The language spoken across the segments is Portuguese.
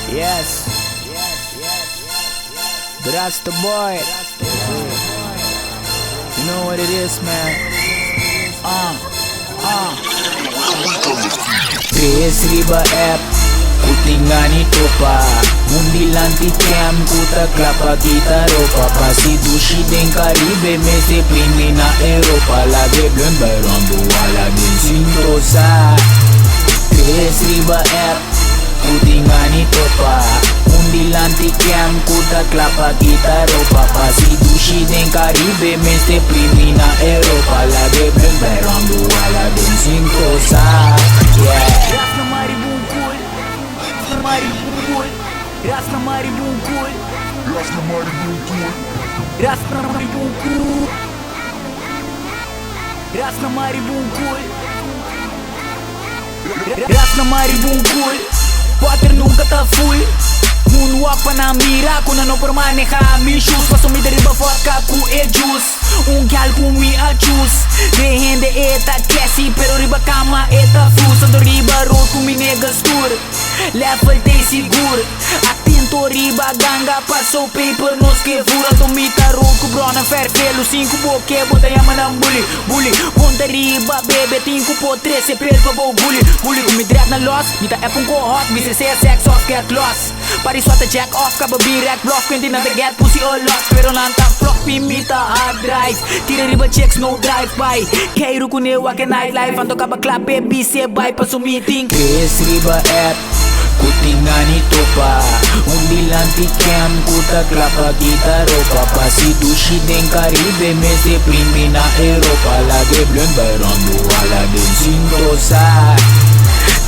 Yes, that's the boy. You know what it is, man. 3,000 app, kutingani topa. Mundi lanti cam, kuta klapa kita ropa. Pasi dushi den Caribe, me se primi na Europa. Lage blön by rondo, wala din sintosa. 3,000 app, kutingani topa. Mundi lanti cam, kuta klapa kita ropa. Pasi dushi den Caribe, me se primi na Europa. Lage blön by rondo, wala din sintosa. Yeah. Raz na mari bungkul, na mari bungkul, raz na mari bungkul, Raz na mari bungkul, raz na mari bungkul, raz na mari bungkul, raz na mari bungkul. Water nunca tá full. Moonwalk pa na mira, kung ano por maneja mi shoes. Paso mi deriva vodka ku e juice. Gal ku mi a juice. De hende eta classy, pero riba kama eta fus. Ando riba road ku mi negas tour. Level day sigur. Atento riba ganga, paso paper nos que fura. Tomita road ku brona ferfelo. 5 boque, bota yama na bully. Bully, ponta riba bebe. 5 po 13, perco bo bully. Bully ku mi dread na loss. Mita epon ko hot, BCC sex off get lost. Pariswata jack off, kababi rack block. Quindi na the get pussy all lost. Pero nanta flock, pimita hard drive. Tira riba checks, no drive by. Keiro kunewa ke nightlife. Ando kaba club, baby, say bye pa su meeting. 3,000 app, kutingani topa. Undi lanti cam, kuta klapa kita ropa. Pasi dushi den Caribe, me se primi na Europa. Lage blön by rondo, wala din sintosa.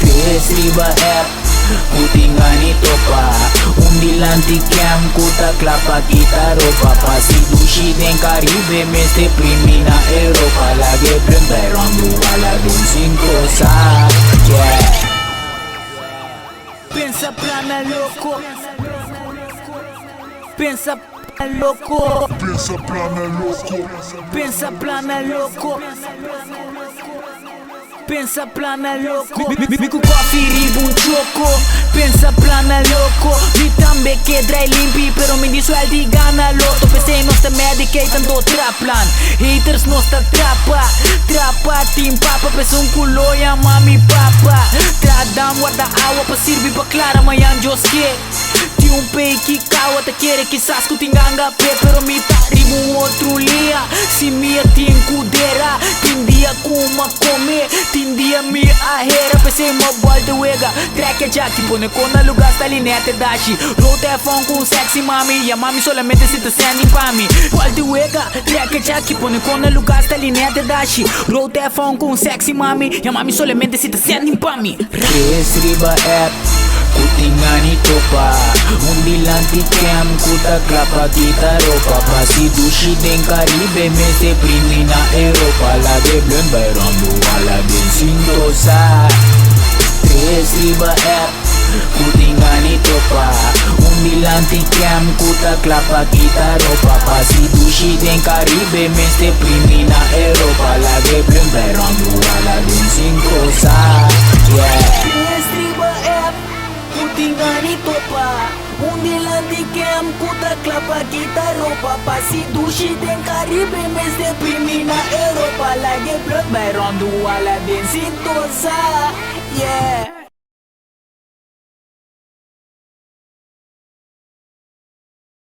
3,000 app, kutingani topa. Undi lanti cam, kuta klapa kita ropa. Pasi dushi den Caribe, me se primi na Europa. Lage blön by rondo, wala din sintosa. Yeah. Pensa plana loco. Pensa plana loco. pensa plana louco, Pensa plana loco. Pensa plana loco. Miku coffee ribun choco. Pensa plana loco. Mi tambe que dry limpi, pero mi disueldi gana loto. PC no está medicate, ando traplan. Haters no está trapa. Trapa team papa, peso un culo ya mami papa. Tradam guarda agua pa sirvi pa clara mayan joske. Ti un pei que kawa te quiere quizás kutinganga pe, pero mi ribu outro lia. Si mia tin kudera, tin dia kuma come. Tindia mi ahera, PC uma volta wega. Track é jack, pone con na lugar sta linete dashi. Road é phone com sexy mami. E a mami solamente se tá sendo pra mim. Volta wega, track é jack, pone con na lugar sta linete dashi. Road é phone com sexy mami. E a mami solamente se tá sendo pra mim. 3,000 app, kutingani topa. Undi lanti cam, kuta klapa kita ropa. Pasi dushi den Caribe, me se primi na Europa. Lage blön by rondo, wala din sintosa. 3,000 app, kutingani topa. Undi lanti cam, kuta klapa kita ropa. Pasi dushi den Caribe, me se primi na Europa. Lage blön by rondo, wala din sintosa. Yeah. Estriba app, kutingani topa. Undi lanti cam, kuta klapa kita ropa. Pasi dushi den Caribe, mes de primi na Europa. Lage blood by rondo, wala din sintosa. Yeah.